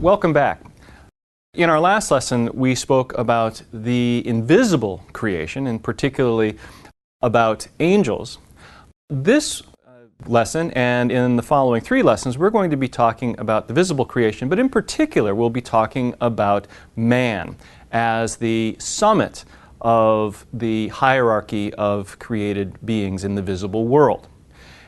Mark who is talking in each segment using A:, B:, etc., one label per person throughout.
A: Welcome back. In our last lesson, we spoke about the invisible creation, and particularly about angels. This lesson, and in the following 3 lessons, we're going to be talking about the visible creation, but in particular, we'll be talking about man as the summit of the hierarchy of created beings in the visible world.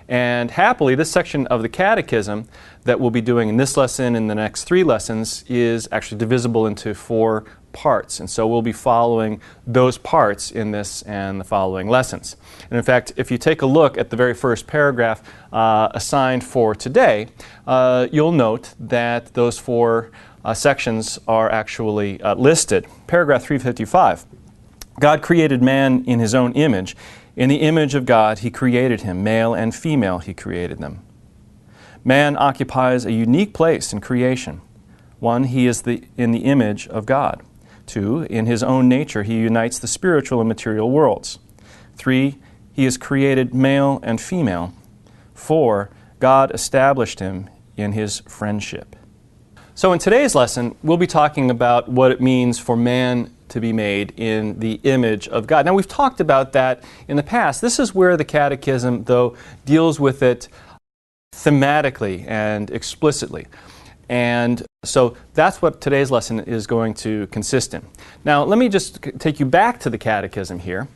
A: And happily, this section of the Catechism that we'll be doing in this lesson and the next 3 lessons is actually divisible into 4 parts. And so we'll be following those parts in this and the following lessons. And in fact, if you take a look at the very first paragraph assigned for today, you'll note that those 4 sections are actually listed. Paragraph 355. God created man in His own image. In the image of God, He created him. Male and female, He created them. Man occupies a unique place in creation. 1, he is in the image of God. 2, in His own nature, He unites the spiritual and material worlds. 3, He is created male and female. 4, God established him in His friendship. So in today's lesson, we'll be talking about what it means for man to be made in the image of God. Now, we've talked about that in the past. This is where the Catechism, though, deals with it thematically and explicitly. And so that's what today's lesson is going to consist in. Now, let me just take you back to the Catechism here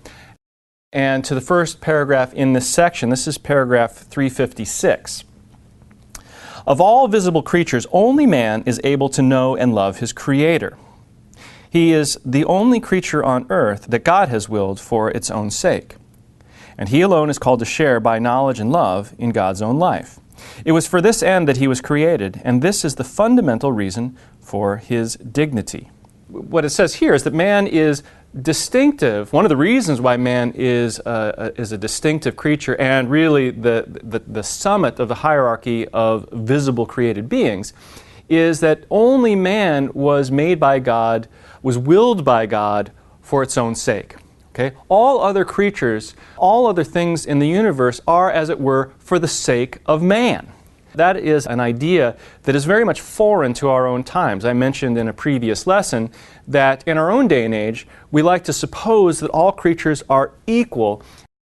A: and to the first paragraph in this section. This is paragraph 356. Of all visible creatures, only man is able to know and love his Creator. He is the only creature on earth that God has willed for its own sake. And he alone is called to share by knowledge and love in God's own life. It was for this end that he was created, and this is the fundamental reason for his dignity. What it says here is that man is distinctive. One of the reasons why man is a distinctive creature and really the summit of the hierarchy of visible created beings is that only man was made by God, was willed by God for its own sake. Okay? All other creatures, all other things in the universe are, as it were, for the sake of man. That is an idea that is very much foreign to our own times. I mentioned in a previous lesson that in our own day and age, we like to suppose that all creatures are equal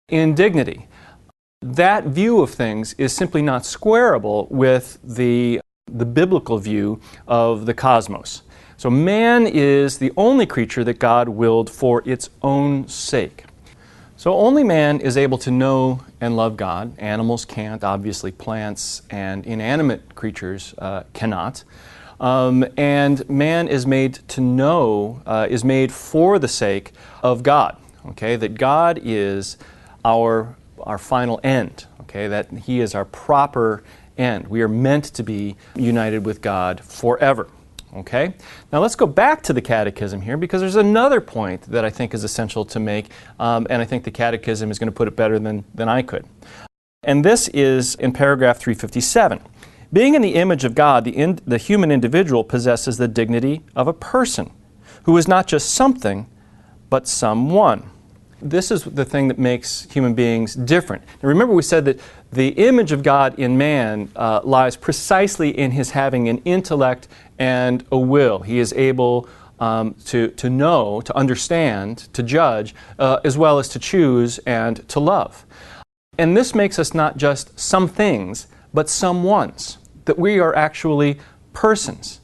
A: in dignity. That view of things is simply not squarable with the biblical view of the cosmos. So man is the only creature that God willed for its own sake. So only man is able to know and love God. Animals can't, obviously plants and inanimate creatures cannot. And man is made to know, is made for the sake of God. Okay, that God is our final end. Okay, that He is our proper end. We are meant to be united with God forever. Okay? Now let's go back to the Catechism here because there's another point that I think is essential to make, and I think the Catechism is going to put it better than I could. And this is in paragraph 357. Being in the image of God, the human individual possesses the dignity of a person who is not just something, but someone. This is the thing that makes human beings different. Now remember, we said that the image of God in man lies precisely in his having an intellect and a will. He is able to know, to understand, to judge, as well as to choose and to love. And this makes us not just some things, but some ones, that we are actually persons.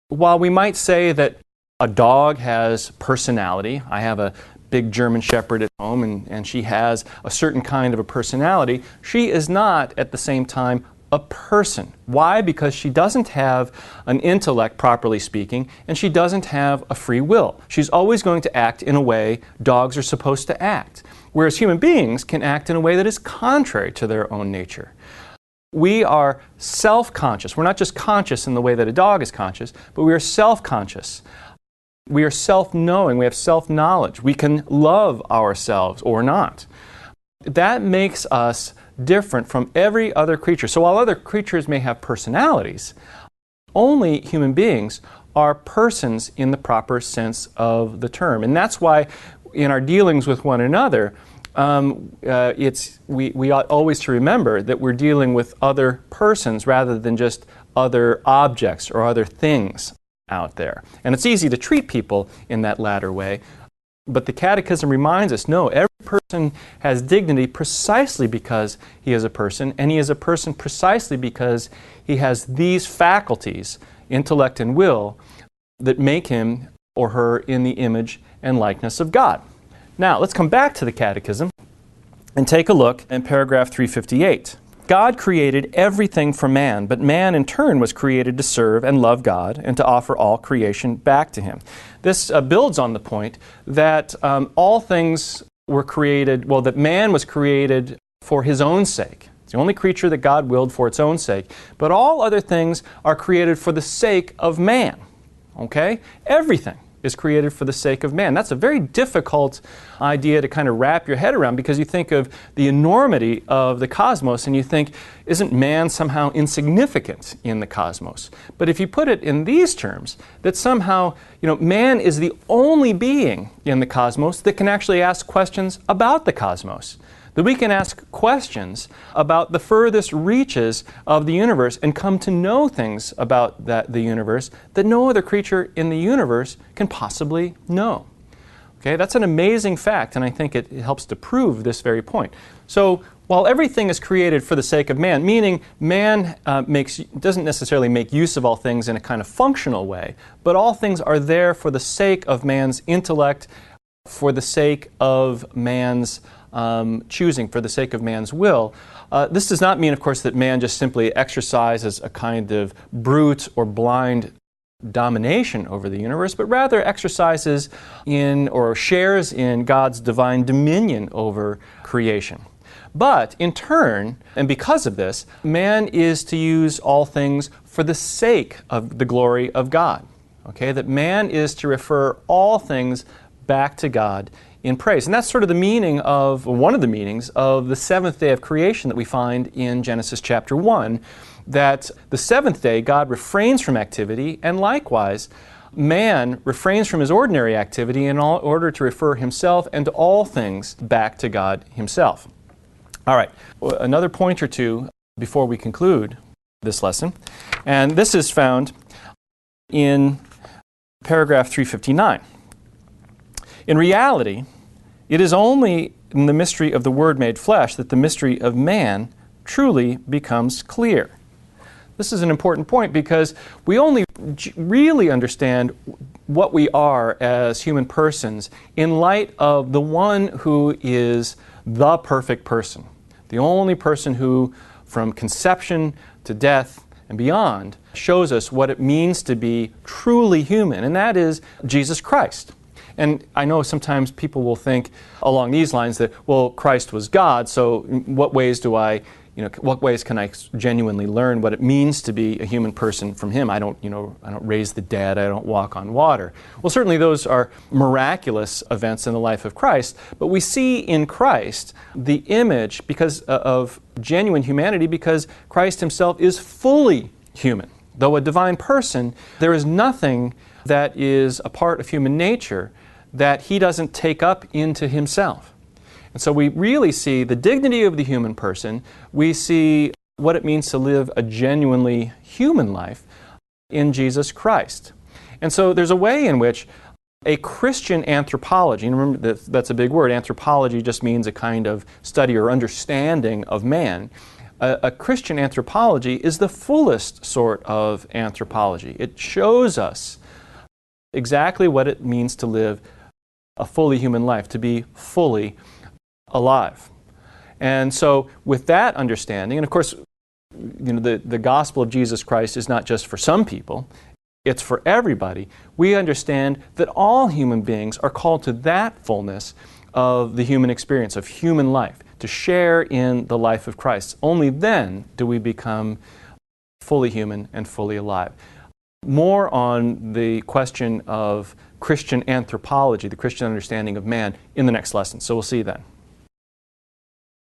A: While we might say that a dog has personality, I have a big German Shepherd at home and she has a certain kind of a personality, she is not at the same time a person. Why? Because she doesn't have an intellect, properly speaking, and she doesn't have a free will. She's always going to act in a way dogs are supposed to act, whereas human beings can act in a way that is contrary to their own nature. We are self-conscious. We're not just conscious in the way that a dog is conscious, but we are self-conscious. We are self-knowing. We have self-knowledge. We can love ourselves or not. That makes us different from every other creature. So while other creatures may have personalities, only human beings are persons in the proper sense of the term. And that's why in our dealings with one another, we ought always to remember that we're dealing with other persons rather than just other objects or other things out there. And it's easy to treat people in that latter way. But the Catechism reminds us, no, every person has dignity precisely because he is a person, and he is a person precisely because he has these faculties, intellect and will, that make him or her in the image and likeness of God. Now, let's come back to the Catechism and take a look in paragraph 358. God created everything for man, but man in turn was created to serve and love God and to offer all creation back to Him. This builds on the point that all things were created, well, that man was created for his own sake. It's the only creature that God willed for its own sake. But all other things are created for the sake of man. Okay? Everything is created for the sake of man. That's a very difficult idea to kind of wrap your head around, because you think of the enormity of the cosmos and you think, isn't man somehow insignificant in the cosmos? But if you put it in these terms, that somehow, man is the only being in the cosmos that can actually ask questions about the cosmos. That we can ask questions about the furthest reaches of the universe and come to know things about the universe that no other creature in the universe can possibly know. Okay, that's an amazing fact, and I think it helps to prove this very point. So, while everything is created for the sake of man, meaning man doesn't necessarily make use of all things in a kind of functional way, but all things are there for the sake of man's intellect, for the sake of man's choosing, for the sake of man's will. This does not mean, of course, that man just simply exercises a kind of brute or blind domination over the universe, but rather exercises in or shares in God's divine dominion over creation. But in turn, and because of this, man is to use all things for the sake of the glory of God. Okay, that man is to refer all things back to God in praise. And that's sort of the meaning of, one of the meanings of the seventh day of creation that we find in Genesis chapter 1, that the seventh day God refrains from activity, and likewise man refrains from his ordinary activity in order to refer himself and to all things back to God Himself. All right, another point or two before we conclude this lesson, and this is found in paragraph 359. In reality, it is only in the mystery of the Word made flesh that the mystery of man truly becomes clear. This is an important point because we only really understand what we are as human persons in light of the one who is the perfect person. The only person who, from conception to death and beyond, shows us what it means to be truly human, and that is Jesus Christ. And I know sometimes people will think along these lines that, well, Christ was God, so what ways can I genuinely learn what it means to be a human person from Him? I don't raise the dead, I don't walk on water. Well, certainly those are miraculous events in the life of Christ, but we see in Christ the image because of genuine humanity, because Christ Himself is fully human. Though a divine person, there is nothing that is a part of human nature that He doesn't take up into Himself. And so we really see the dignity of the human person. We see what it means to live a genuinely human life in Jesus Christ. And so there's a way in which a Christian anthropology, and remember that's a big word, anthropology just means a kind of study or understanding of man. A Christian anthropology is the fullest sort of anthropology. It shows us exactly what it means to live a fully human life, to be fully alive. And so with that understanding, and of course, the gospel of Jesus Christ is not just for some people, it's for everybody. We understand that all human beings are called to that fullness of the human experience, of human life, to share in the life of Christ. Only then do we become fully human and fully alive. More on the question of Christian anthropology, the Christian understanding of man, in the next lesson. So we'll see you then.